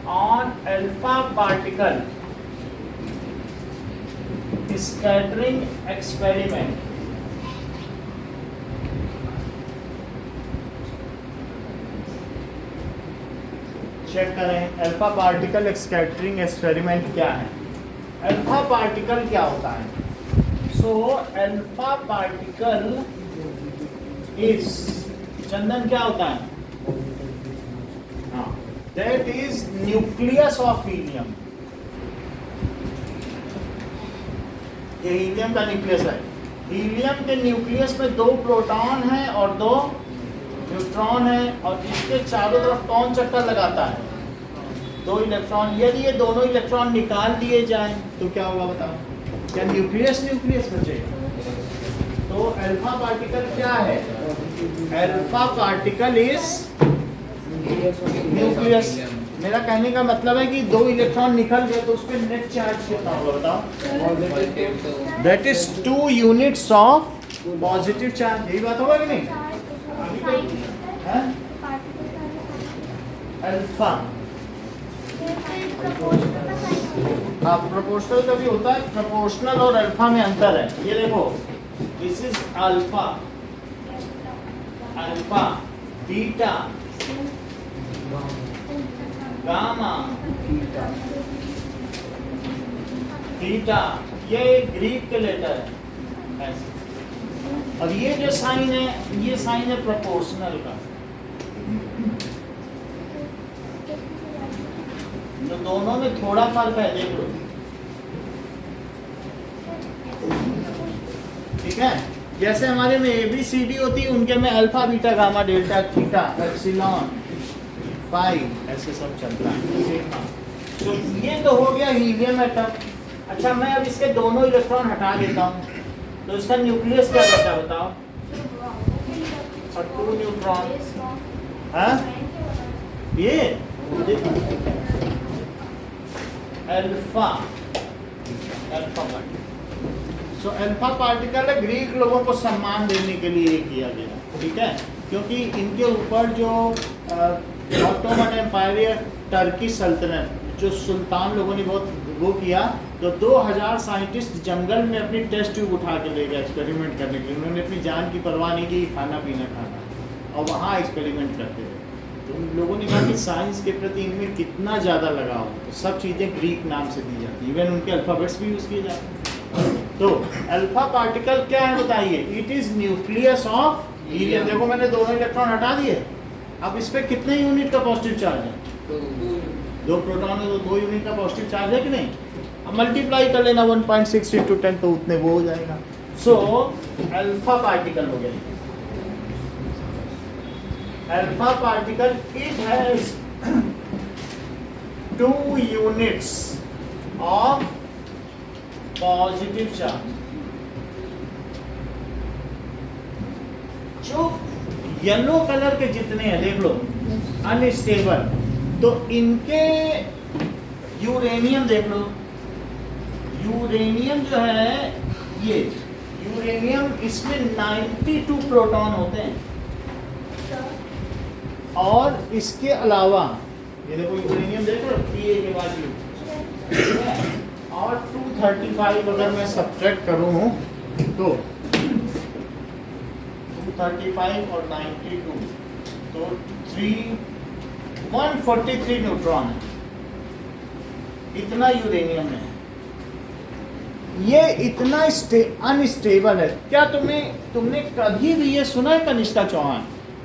on alpha particle scattering experiment. Check करें अल्फा पार्टिकल स्कैटरिंग एक्सपेरिमेंट क्या है। अल्फा पार्टिकल क्या होता है? So alpha particle is, Chandan क्या होता है? हाँ, that is nucleus of helium. ये हीलियम का न्यूक्लियस है। हीलियम के न्यूक्लियस में 2 प्रोटॉन है और 2 न्यूट्रॉन है, और इसके चारों तरफ कौन चक्कर लगाता है? 2 इलेक्ट्रॉन। यदि ये दोनों इलेक्ट्रॉन निकाल दिए जाएं तो क्या होगा बताओ? क्या न्यूक्लियस बचेगा? तो अल्फा पार्टिकल क्या है? Alpha particle is nucleus. मेरा कहने का मतलब है कि 2 इलेक्ट्रॉन निकल गए तो उस पर नेट चार्ज कितना होगा बताओ? That is 2 units of positive charge. यही बात होगा कि नहीं? अल्फा, हाँ, प्रोपोर्शनल का भी होता है। प्रोपोर्शनल और अल्फा में अंतर है। ये देखो, this is alpha, alpha, beta, gamma, theta, ये ग्रीक के लेटर है ऐसे। और ये जो साइन है, ये साइन है प्रोपोर्शनल का। तो दोनों में थोड़ा फर्क है, देख लो, ठीक है। जैसे हमारे में ABCD होती है, उनके में alpha, beta, gamma, delta, theta, epsilon, pi, ऐसे सब चलता है। तो ये तो हो गया हीलियम एटम। अच्छा, मैं अब इसके दोनों इलेक्ट्रॉन हटा देता हूँ तो इसका न्यूक्लियस क्या बचा बताओ? 2 न्यूट्रॉन। हाँ, ये अल्फा, अल्फा पार्टिकल। सो अल्फा पार्टिकल है, ग्रीक लोगों को सम्मान देने के लिए किया गया, ठीक है, क्योंकि इनके ऊपर जो ऑटोमन एम्पायर, टर्की सल्तनत, जो सुल्तान लोगों ने बहुत वो किया, तो 2000 साइंटिस्ट जंगल में अपनी टेस्ट ट्यूब उठा के ले गए एक्सपेरिमेंट करने के लिए। उन्होंने अपनी जान की परवाह नहीं की, खाना पीना खाना, और वहाँ एक्सपेरिमेंट करते थे। तो उन लोगों ने कहा कि साइंस के प्रति इनमें कितना ज़्यादा लगाव, तो सब चीज़ें ग्रीक नाम से दी जाती हैं, इवन उनके अल्फ़ाबेट्स भी यूज़ किए जाते हैं। तो अल्फा पार्टिकल क्या है बताइए? It is nucleus of helium. देखो, मैंने दोनों इलेक्ट्रॉन हटा दिए। अब इस पर कितने यूनिट का पॉजिटिव चार्ज है? 2 प्रोटॉन है तो 2 यूनिट का पॉजिटिव चार्ज है कि नहीं? अब मल्टीप्लाई कर लेना 1.6 × 10 तो उतने वो हो जाएगा। सो अल्फा पार्टिकल हो गया। Alpha particle it has 2 units of positive charge. जो येलो कलर के जितने हैं देख लो, अनस्टेबल, तो इनके यूरेनियम देख लो। यूरेनियम जो है, ये यूरेनियम, इसमें 92 प्रोटॉन होते हैं, और इसके अलावा ये देखो यूरेनियम देख लो, Pa के वैल्यू, और 235 अगर मैं सब्ट्रैक्ट करूं तो 235 और 92 तो 143 न्यूट्रॉन है। इतना यूरेनियम है। ये इतना अनस्टेबल है। क्या तुमने कभी भी ये सुना है कनिष्का चौहान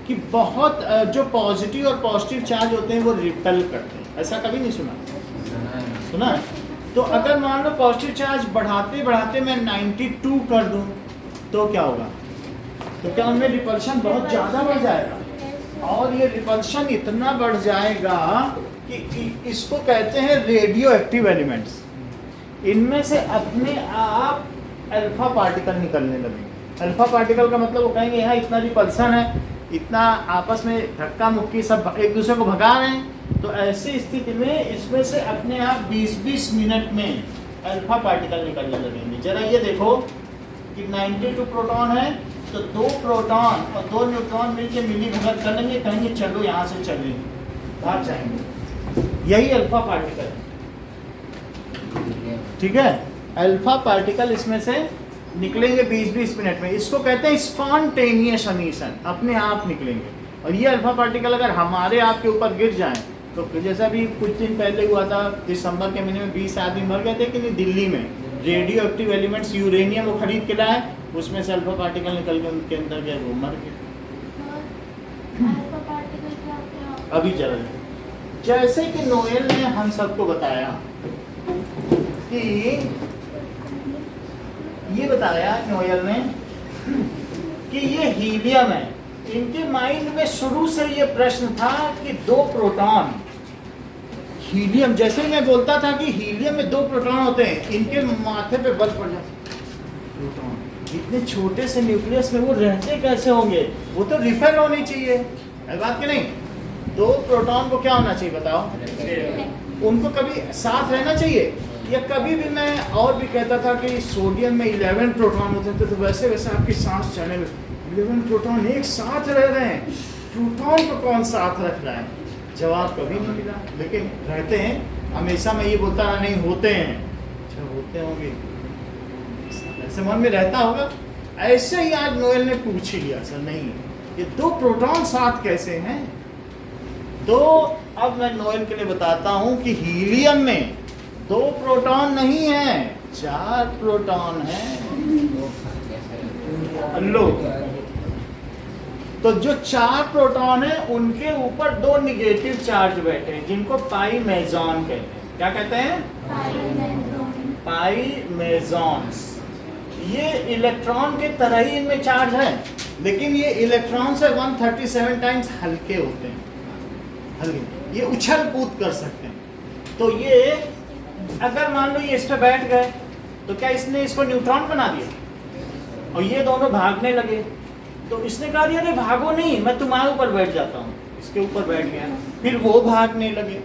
कि बहुत जो पॉजिटिव और पॉजिटिव चार्ज होते हैं वो रिपेल करते हैं? ऐसा कभी नहीं सुना है? तो अगर मान लो पॉजिटिव चार्ज बढ़ाते बढ़ाते मैं 92 कर दूं तो क्या होगा? तो क्या उनमें रिपल्शन बहुत ज़्यादा बढ़ जाएगा? और ये रिपल्शन इतना बढ़ जाएगा कि इसको कहते हैं रेडियो एक्टिव एलिमेंट्स। इनमें से अपने आप अल्फा पार्टिकल निकलने लगे। अल्फा पार्टिकल का मतलब वो कहेंगे यहाँ इतना रिपल्सन है, इतना आपस में धक्का मुक्की, सब एक दूसरे को भगा रहे हैं। तो ऐसी स्थिति में इसमें से अपने आप 20-20 मिनट में अल्फा पार्टिकल निकलने लगेंगे। जरा ये देखो कि 92 प्रोटॉन है, तो 2 प्रोटॉन और 2 न्यूट्रॉन मिलकर मिली भगत कर लेंगे, कहेंगे चलो यहाँ से चलें, भाग जाएंगे। यही अल्फा पार्टिकल है, ठीक है। अल्फा पार्टिकल इसमें से निकलेंगे 20-20 मिनट में। इसको कहते हैं स्पॉन्टेनियस एमिशन, अपने आप निकलेंगे। और ये अल्फा पार्टिकल अगर हमारे आप के ऊपर गिर जाएं, तो जैसा भी कुछ दिन पहले हुआ था, दिसंबर के महीने में 20 आदमी मर गए थे कि नहीं दिल्ली में, रेडियो एक्टिव एलिमेंट्स यूरेनियम वो खरीद के लाए, उसमें से अल्फा पार्टिकल निकल के उनके अंदर गए, वो मर गए। अल्फा पार्टिकल क्या होते हैं? अभी चल रहे, जैसे कि नोएल ने हम सबको बताया कि ये बताया नोएल ने कि ये हीलियम है। इनके माइंड में शुरू से ये प्रश्न था कि 2 प्रोटॉन हीलियम, जैसे मैं बोलता था कि हीलियम में 2 प्रोटॉन होते हैं, इनके माथे पे बल पड़ जाता। प्रोटॉन इतने छोटे से न्यूक्लियस में वो रहते कैसे होंगे? वो तो रिपेल होनी चाहिए, है बात कि नहीं? 2 प्रोटॉन को क्या होना चाहिए बताओ? उनको कभी साथ रहना चाहिए। या कभी भी मैं और भी कहता था कि सोडियम में 11 प्रोटॉन होते थे, तो वैसे वैसे आपकी सांस चलने में 11 प्रोटॉन एक साथ रह रहे हैं, प्रोटॉन को कौन साथ रख रहा है? जवाब कभी नहीं मिला, लेकिन रहते हैं। हमेशा मैं ये बोलता रहा, नहीं होते हैं। अच्छा होते होंगे, ऐसे मन में रहता होगा। ऐसे ही आज नोएल ने पूछ ही लिया, सर नहीं ये 2 प्रोटॉन साथ कैसे हैं? तो अब मैं नोएल के लिए बताता हूं कि हीलियम में 2 प्रोटॉन नहीं है, 4 प्रोटॉन है। लो, तो जो 4 प्रोटॉन है उनके ऊपर 2 निगेटिव चार्ज बैठे हैं, जिनको पाई मेजॉन कहते हैं। क्या कहते हैं? पाई मेजॉन्स। ये इलेक्ट्रॉन के तरह ही इनमें चार्ज है, लेकिन ये इलेक्ट्रॉन से 137 टाइम्स हल्के होते हैं, हल्के, ये उछल कूद कर सकते हैं। तो ये अगर मान लो ये इस पे बैठ गए, तो क्या इसने इसको न्यूट्रॉन बना दिया? और ये दोनों भागने लगे, तो इसने कहा अरे भागो नहीं, मैं तुम्हारे ऊपर बैठ जाता हूँ। इसके ऊपर बैठ गया, फिर वो भागने लगे।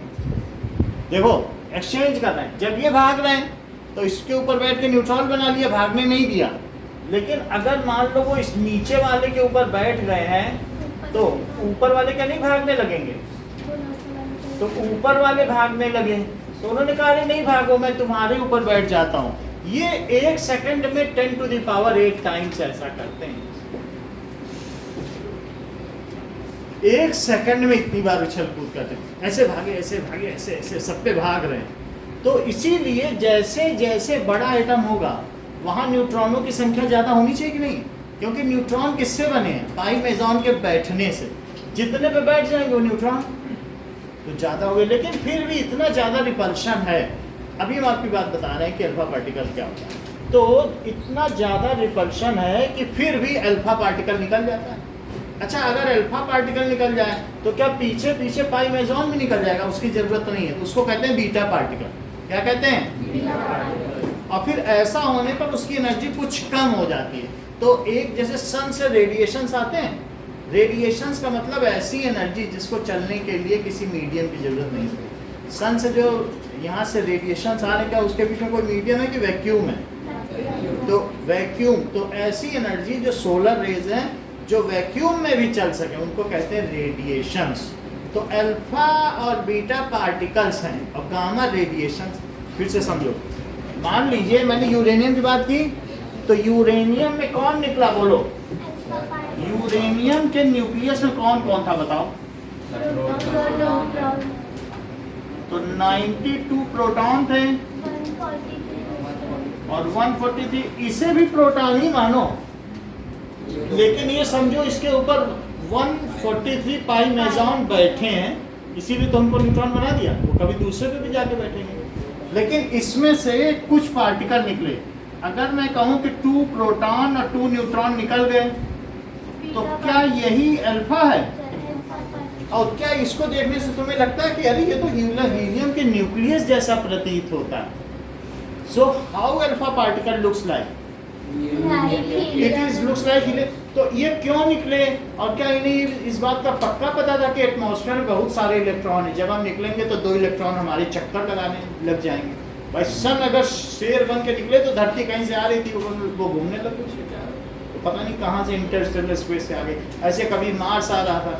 देखो एक्सचेंज कर रहे हैं। जब ये भाग रहे हैं तो इसके ऊपर बैठ के न्यूट्रॉन बना लिया, भागने नहीं दिया। लेकिन अगर मान लो वो इस नीचे वाले के ऊपर बैठ गए हैं, तो ऊपर वाले क्या नहीं भागने लगेंगे? तो ऊपर वाले भागने लगे, तो उन्होंने कहा अरे नहीं भागो, मैं तुम्हारे ऊपर बैठ जाता हूँ। ये 1 सेकंड में 10 टू द पावर 8 टाइम्स ऐसा करते हैं। 1 सेकंड में इतनी बार उछल कूद करते हैं, ऐसे भागे, ऐसे भागे, ऐसे ऐसे सब पे भाग रहे हैं। तो इसीलिए जैसे जैसे बड़ा एटम होगा, वहाँ न्यूट्रॉनों की संख्या ज़्यादा होनी चाहिए कि नहीं? क्योंकि न्यूट्रॉन किससे बने हैं? पाई मेजॉन के बैठने से। जितने पे बैठ जाएंगे वो न्यूट्रॉन तो ज़्यादा हो गए। लेकिन फिर भी इतना ज़्यादा रिपल्शन है। अभी हम आपकी बात बता रहे हैं कि अल्फा पार्टिकल क्या होता है। तो इतना ज़्यादा रिपल्शन है कि फिर भी अल्फा पार्टिकल निकल जाता है। अच्छा, अगर अल्फा पार्टिकल निकल जाए तो क्या पीछे पीछे पाई मेजॉन भी निकल जाएगा? उसकी ज़रूरत नहीं है, उसको कहते हैं बीटा पार्टिकल। क्या कहते हैं? और फिर ऐसा होने पर उसकी एनर्जी कुछ कम हो जाती है। तो एक जैसे सन से रेडिएशंस आते हैं, रेडिएशंस का मतलब ऐसी एनर्जी जिसको चलने के लिए किसी मीडियम की जरूरत नहीं है। सन से जो यहाँ से रेडिएशंस आ रहे, क्या उसके बीच में कोई मीडियम है कि वैक्यूम है? तो वैक्यूम, तो ऐसी एनर्जी जो सोलर रेज हैं जो वैक्यूम में भी चल सके, उनको कहते हैं रेडिएशंस। तो अल्फा और बीटा पार्टिकल्स हैं और गामा रेडिएशंस। फिर से समझो, मान लीजिए मैंने यूरेनियम की बात की, तो यूरेनियम में कौन निकला बोलो? यूरेनियम के न्यूक्लियस में कौन कौन था बताओ? तो 92 प्रोटॉन थे और 143, इसे भी प्रोटॉन ही मानो, लेकिन ये समझो इसके ऊपर 143 पाई मेजॉन बैठे हैं, इसीलिए तो हमको न्यूट्रॉन बना दिया। वो कभी दूसरे पे भी जाके बैठेंगे। लेकिन इसमें से कुछ पार्टिकल निकले। अगर मैं कहूँ कि 2 प्रोटॉन और 2 न्यूट्रॉन निकल गए, तो क्या यही अल्फा है? और क्या इसको देखने से तुम्हें लगता है कि अरे ये तो हीलियम के न्यूक्लियस जैसा प्रतीत होता है? So how alpha particle looks like? It is looks like helium. तो ये क्यों निकले? और क्या इन्हें इस बात का पक्का पता था कि एटमॉस्फेयर में बहुत सारे इलेक्ट्रॉन है, जब हम निकलेंगे तो 2 इलेक्ट्रॉन हमारे चक्कर लगाने लग जाएंगे? भाई सन अगर शेर बन के निकले तो धरती कहीं से आ रही थी, वो घूमने लग गई, तो पता नहीं कहाँ से इंटरस्टेलर स्पेस से आ गई। ऐसे कभी मार्स आ रहा था,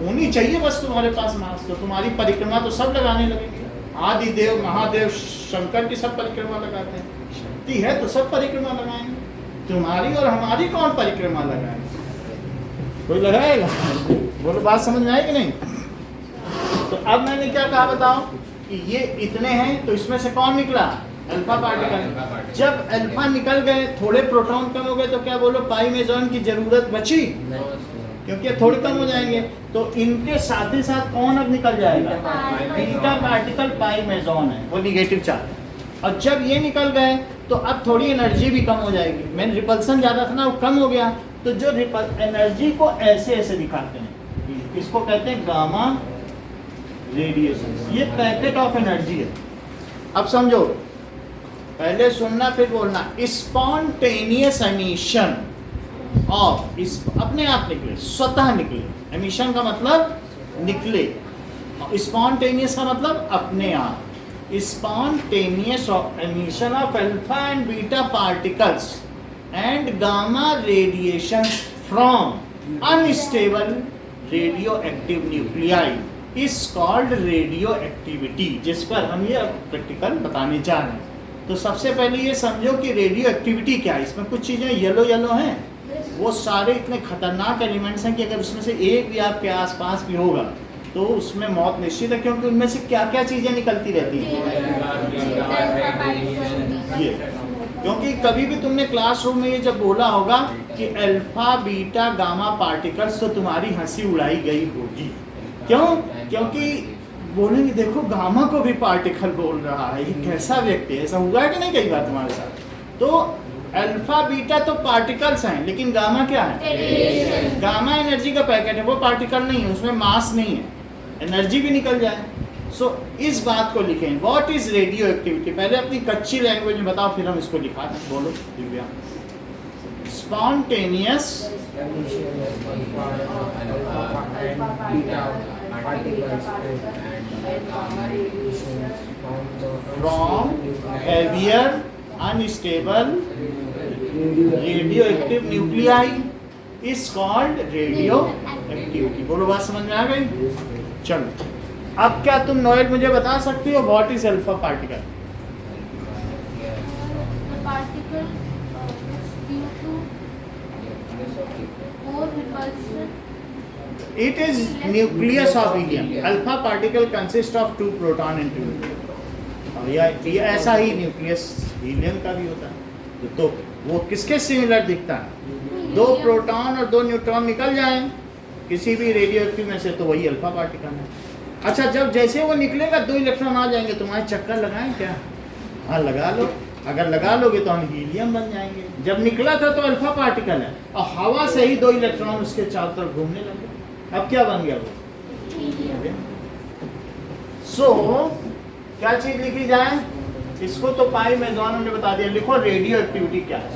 होनी चाहिए बस तुम्हारे पास मार्स, तो तुम्हारी परिक्रमा तो सब लगाने लगेंगे। आदि देव महादेव शंकर की सब परिक्रमा लगाते हैं, शक्ति है तो सब परिक्रमा लगाएंगे। तुम्हारी और हमारी कौन परिक्रमा लगाएंगे? कोई लगाएगा? बोलो, बात समझ में आई कि नहीं? तो अब मैंने क्या कहा बताओ कि ये इतने हैं, तो इसमें से कौन निकला? Alpha particle. जब अल्फा निकल गए, थोड़े प्रोटॉन कम हो गए, तो क्या बोलो पाई मेजॉन की जरूरत बची? क्योंकि थोड़े कम हो जाएंगे, तो इनके साथ ही साथ कौन अब निकल जाएगा? बीटा पार्टिकल पाई मेजॉन है, वो निगेटिव चार्ज है। और जब ये निकल गए तो अब थोड़ी एनर्जी भी कम हो जाएगी। मैंने रिपल्सन ज़्यादा था ना, वो कम हो गया। तो जो एनर्जी को ऐसे ऐसे दिखाते हैं, इसको कहते हैं गामा रेडिएशन। ये पैकेट ऑफ एनर्जी है। अब समझो, पहले सुनना फिर बोलना। स्पॉन्टेनियस एमिशन ऑफ, इस अपने आप निकले, स्वतः निकले। एमिशन का मतलब निकले, स्पॉन्टेनियस का मतलब अपने आप। Spontaneous emission of alpha and beta particles and gamma radiations from unstable radioactive nuclei is called radioactivity, जिस पर हम ये प्रैक्टिकल बताने जा रहे हैं। तो सबसे पहले ये समझो कि रेडियो एक्टिविटी क्या है। इसमें कुछ चीज़ें येलो येलो हैं, वो सारे इतने खतरनाक एलिमेंट्स हैं कि अगर उसमें से एक भी आपके आसपास भी होगा तो उसमें मौत निश्चित है, क्योंकि उनमें से क्या क्या चीज़ें निकलती रहती हैं। ये क्योंकि कभी भी तुमने क्लासरूम में ये जब बोला होगा कि अल्फा बीटा गामा पार्टिकल्स, तो तुम्हारी हंसी उड़ाई गई होगी। क्यों? क्योंकि बोलेंगे देखो गामा को भी पार्टिकल बोल रहा है, ये कैसा व्यक्ति है। ऐसा हुआ है कि नहीं कई बार तुम्हारे साथ? तो अल्फा बीटा तो पार्टिकल्स हैं, लेकिन गामा क्या है? गामा एनर्जी का पैकेट है, वो पार्टिकल नहीं है, उसमें मास नहीं है, एनर्जी भी निकल जाए। सो इस बात को लिखें, व्हाट इज रेडियो एक्टिविटी। पहले अपनी कच्ची लैंग्वेज में बताओ, फिर हम इसको लिखा दें। बोलो Divya. Spontaneous from heavier unstable radioactive nuclei is called radioactivity। बोलो, बात समझ में आ गई? चलो, अब क्या तुम नोएल मुझे बता सकती हो what is alpha particle? It is nucleus of helium. Alpha particle consists of 2 proton and 2 neutron। और ये ऐसा ही न्यूक्लियस हीलियम का भी होता है। तो वो किसके सिमिलर दिखता है? 2 प्रोटॉन और 2 न्यूट्रॉन निकल जाएं किसी भी रेडियो एक्टिव में से, तो वही अल्फा पार्टिकल है। अच्छा, जब जैसे वो निकलेगा 2 इलेक्ट्रॉन आ जाएंगे, तुम्हारे चक्कर लगाएं क्या? हाँ, लगा लो। अगर लगा लोगे तो हम हीलियम बन जाएंगे। जब निकला था तो अल्फा पार्टिकल है, और हवा से ही 2 इलेक्ट्रॉन उसके चारों तरफ घूमने लगे। अब क्या बन गया वो? सो क्या चीज लिखी जाए? इसको तो पाई मेजॉन ने बता दिया। लिखो रेडियो एक्टिविटी क्या है?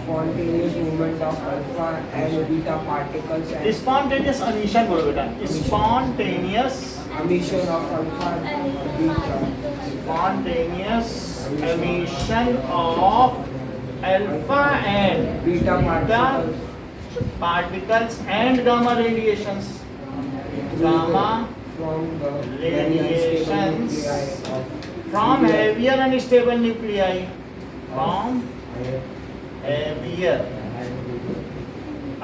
Spontaneous movement of alpha and beta particles and spontaneous emission बोलो बेटा। Spontaneous emission of alpha and beta. spontaneous emission of alpha and Beta beta particles particles and gamma radiations. Gamma from the radiations nuclei of from heavier unstable nuclei. From heavier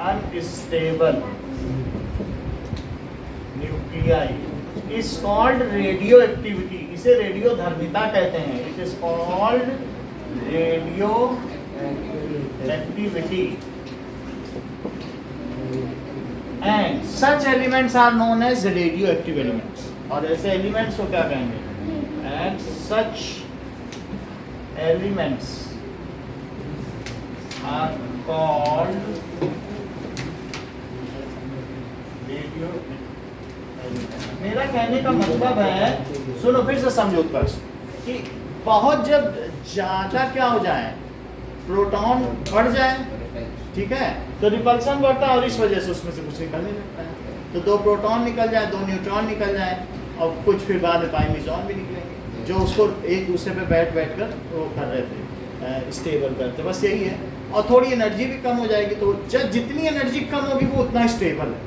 unstable nuclei is called radioactivity। इसे रेडियो धर्मिता कहते हैं। It is called radioactivity and such elements are known as radioactive elements. और ऐसे elements को क्या कहेंगे? And such elements are called radioactive मेरा कहने का मतलब है, सुनो फिर से समझो उत्कर्ष, कि बहुत जब ज़्यादा क्या हो जाए, प्रोटॉन बढ़ जाए, ठीक है, तो रिपल्सन बढ़ता है और इस वजह से उसमें से कुछ निकलने लगता है। तो 2 प्रोटॉन निकल जाए, 2 न्यूट्रॉन निकल जाए और कुछ फिर बाद में पाइमिजॉन भी निकलेंगे, जो उसको एक दूसरे पे बैठ कर वो कर रहे थे, स्टेबल करते, बस यही है। और थोड़ी एनर्जी भी कम हो जाएगी, तो जब जितनी एनर्जी कम होगी वो उतना स्टेबल है,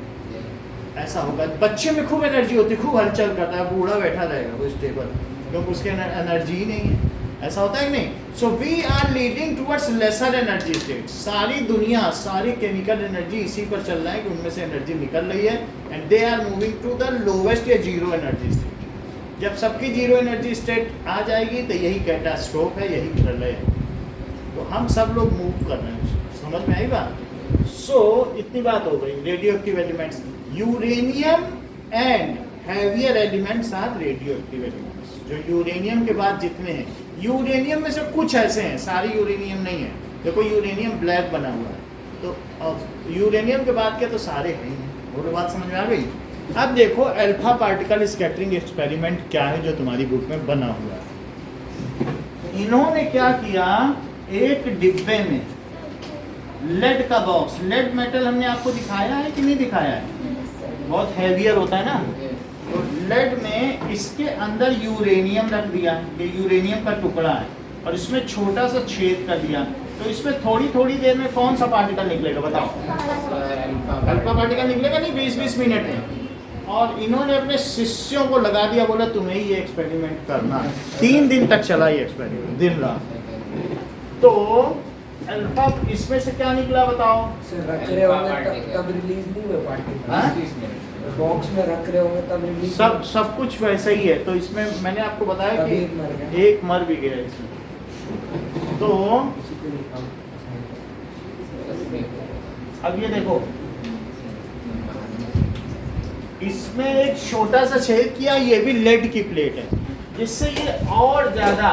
ऐसा होगा। बच्चे में खूब एनर्जी होती है, खूब हलचल करता है, बूढ़ा बैठा रहेगा वो स्टेबल, क्योंकि उसके एनर्जी ही नहीं है, ऐसा होता है कि नहीं। So we are leading towards lesser energy state. सारी दुनिया, सारी केमिकल एनर्जी इसी पर चल रहा है कि उनमें से एनर्जी निकल रही है, and they are moving to the lowest या जीरो एनर्जी स्टेट। जब सबकी जीरो एनर्जी स्टेट आ जाएगी तो यही कैटास्ट्रोफ है, यही प्रलय है। तो हम सब लोग मूव कर रहे हैं, समझ में आई बात। सो इतनी बात हो गई radioactive elements. Uranium and heavier elements are radioactive elements. जो यूरेनियम के बाद जितने हैं, यूरेनियम में से कुछ ऐसे हैं, सारी यूरेनियम नहीं है। देखो यूरेनियम ब्लैक बना हुआ है, तो यूरेनियम के बाद के तो सारे हैं ही। वो बात समझ में आ गई। अब देखो अल्फा पार्टिकल स्कैटरिंग एक्सपेरिमेंट क्या है जो तुम्हारी बुक में बना हुआ है। इन्होंने क्या किया, एक डिब्बे में लेड का बॉक्स, लेड मेटल हमने आपको दिखाया है कि नहीं दिखाया है, बहुत हैवियर होता है ना। तो लेड में इसके अंदर यूरेनियम रख दिया, ये यूरेनियम का टुकड़ा है, और इसमें छोटा सा छेद कर दिया। तो इसमें थोड़ी थोड़ी देर में कौन सा पार्टिकल निकलेगा बताओ? अल्फा पार्टिकल निकलेगा नहीं, 20-20 मिनट में। और इन्होंने अपने शिष्यों को लगा दिया, बोला तुम्हें ही ये एक्सपेरिमेंट करना है। 3 दिन तक चला ये एक्सपेरिमेंट, दिन रात। तो अल्फा इसमें से क्या निकला बताओ? सर रख रहे होंगे तब रिलीज नहीं हुए पार्टिकल, बॉक्स में रख रहे होंगे तब रिलीज। सब कुछ वैसा ही है। तो इसमें मैंने आपको बताया कि एक मर भी गया इसमें। तो अब ये देखो, इसमें एक छोटा सा छेद किया, ये भी लेड की प्लेट है, जिससे ये और ज्यादा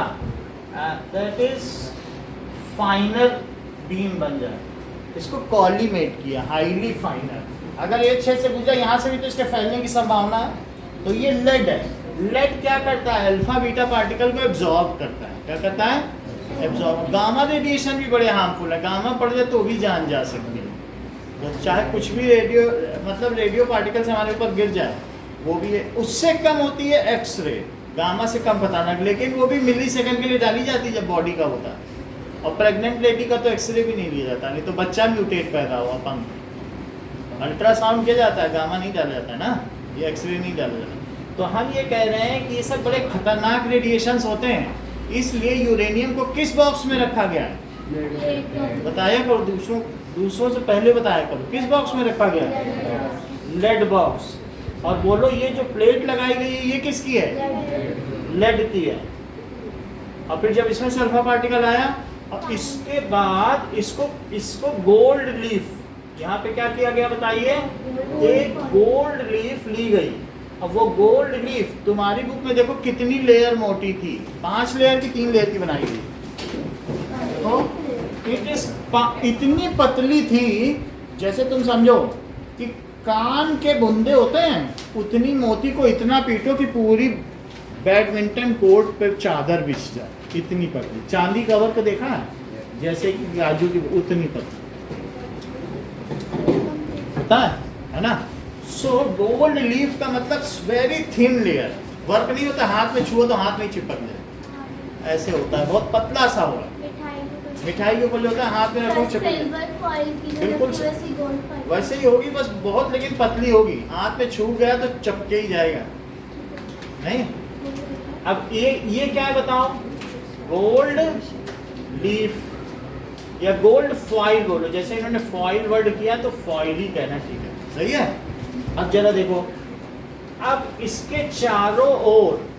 दैट इज फाइनर बीम बन जाए। इसको कॉलीमेट किया, हाईली फाइनर। अगर एक छेद से गुजरा यहाँ से भी तो इसके फैलने की संभावना है। तो ये लेड है। लेड क्या करता है? अल्फा बीटा पार्टिकल को एब्जॉर्ब करता है। क्या करता है? एब्जॉर्ब। गामा रेडिएशन भी बड़े हार्मफुल है, गामा पड़ जाए तो भी जान जा सकती है। तो चाहे कुछ भी रेडियो मतलब रेडियो पार्टिकल्स हमारे ऊपर गिर जाए वो भी है। उससे कम होती है एक्सरे, गामा से कम पता ना, लेकिन वो भी मिली सेकंड के लिए डाली जाती है जब बॉडी का होता है। और प्रेग्नेंट लेडी का तो एक्सरे भी नहीं लिया जाता, नहीं तो बच्चा म्यूटेट पैदा हुआ पंख। अल्ट्रासाउंड किया जाता है, गामा नहीं डाला जाता है ना, ये एक्सरे नहीं डाला जाता। तो हम ये कह रहे हैं कि ये सब बड़े खतरनाक रेडिएशंस होते हैं, इसलिए यूरेनियम को किस बॉक्स में रखा गया है? बताया करो, दूसरों से पहले बताया करो, किस बॉक्स में रखा गया है? Lead box. और बोलो ये जो प्लेट लगाई गई है ये किसकी है? लेड की है। और फिर जब इसमें से अल्फा पार्टिकल आया और इसके बाद इसको गोल्ड लीफ, यहाँ पे क्या किया गया बताइए? एक गोल्ड लीफ ली गई। अब वो गोल्ड लीफ तुम्हारी बुक में देखो कितनी लेयर मोटी थी, 5 लेयर की 3 लेयर की बनाई गई। तो इट इज इतनी पतली थी, जैसे तुम समझो कि कान के बुंदे होते हैं, उतनी मोती को इतना पीटो कि पूरी बैडमिंटन कोर्ट पे चादर बिछ जाए, इतनी पतली। चांदी कवर को देखा है, जैसे कि गाजू की, उतनी पतली होता है ना। सो गोल्ड लीफ का मतलब वेरी थिन लेयर, वर्क नहीं होता, हाथ में छुओ तो हाथ में चिपक जाए, ऐसे होता है, बहुत पतला सा होगा। मिठाई के ऊपर जो होता है हाथ में रखो चिपक, बिल्कुल वैसे ही होगी, बस बहुत लेकिन पतली होगी, हाथ में छू गया तो चपके ही जाएगा नहीं। अब ये क्या है बताओ? गोल्ड लीफ या गोल्ड फॉइल बोलो, जैसे इन्होंने फॉइल वर्ड किया तो फॉइल ही कहना ठीक है, सही है। अब जरा देखो, अब इसके चारों ओर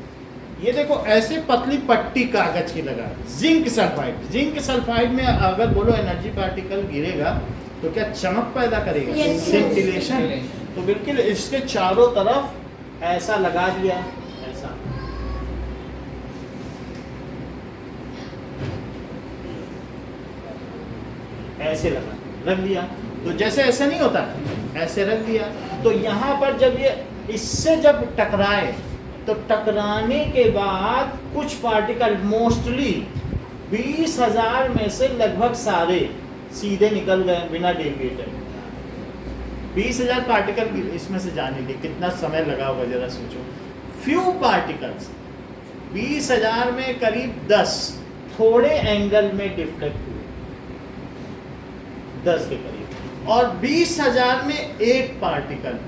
ये देखो ऐसे पतली पट्टी कागज की लगा, जिंक सल्फाइड। जिंक सल्फाइड में अगर बोलो एनर्जी पार्टिकल गिरेगा तो क्या चमक पैदा करेगा? सिंटिलेशन। तो बिल्कुल इसके चारों तरफ ऐसा लगा दिया, ऐसा ऐसे रख दिया। तो जैसे ऐसे नहीं होता, ऐसे रख दिया। तो यहाँ पर जब ये इससे जब टकराए तो टकराने के बाद कुछ पार्टिकल मोस्टली 20,000 में से लगभग सारे सीधे निकल गए बिना डेविएटेड। 20,000 पार्टिकल इसमें से जाने के कितना समय लगा होगा जरा सोचो। फ्यू पार्टिकल्स 20,000 में करीब 10 थोड़े एंगल में डिफ्लेक्ट हुए, 10 के करीब, और 20,000 में एक पार्टिकल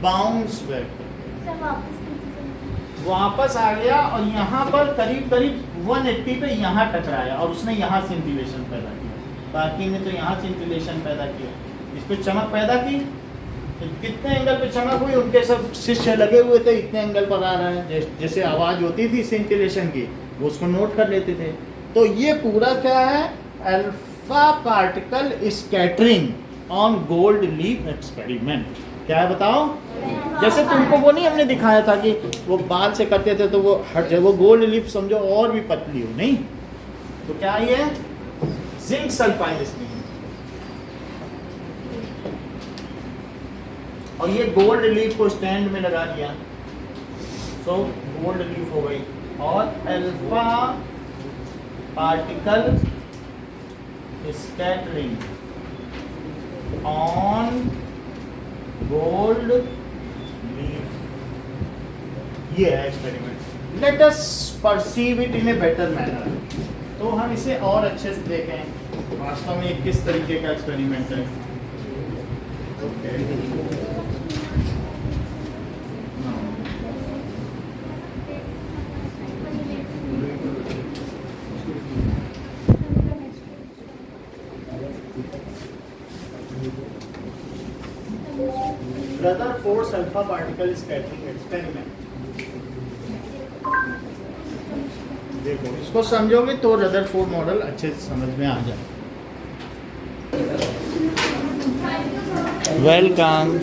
बाउंस बैक सब वापस आ गया और यहाँ पर करीब करीब 180 पे यहाँ टकराया और उसने यहाँ से इंटिलेशन पैदा किया, बाकी ने तो यहाँ से इंटिलेशन पैदा किया, इस पे चमक पैदा की। तो कितने एंगल पे चमक हुई, उनके सब शिष्य लगे हुए थे, इतने एंगल पर आ रहा है, जैसे आवाज़ होती थी सेंटिलेशन की, वो उसको नोट कर लेते थे। तो ये पूरा क्या है, alpha particle scattering on gold leaf experiment. क्या है बताओ? जैसे तुमको वो नहीं हमने दिखाया था कि वो बाल से करते थे तो वो हट जाए, वो गोल्ड लीफ समझो और भी पतली हो, नहीं तो क्या ये जिंक सल्फाइड स्क्रीन, और ये गोल्ड लीफ को स्टैंड में लगा दिया, सो गोल्ड लीफ हो गई। और alpha particle scattering on gold leaf, ये है experiment. Let us perceive it in a better manner. तो हम इसे और अच्छे से देखें वास्तव में ये किस तरीके का एक्सपेरिमेंट है। Rutherford alpha particle scattering experiment. देखो इसको समझोगे तो रदरफोर्ड मॉडल अच्छे से समझ में आ जाए। वेलकम।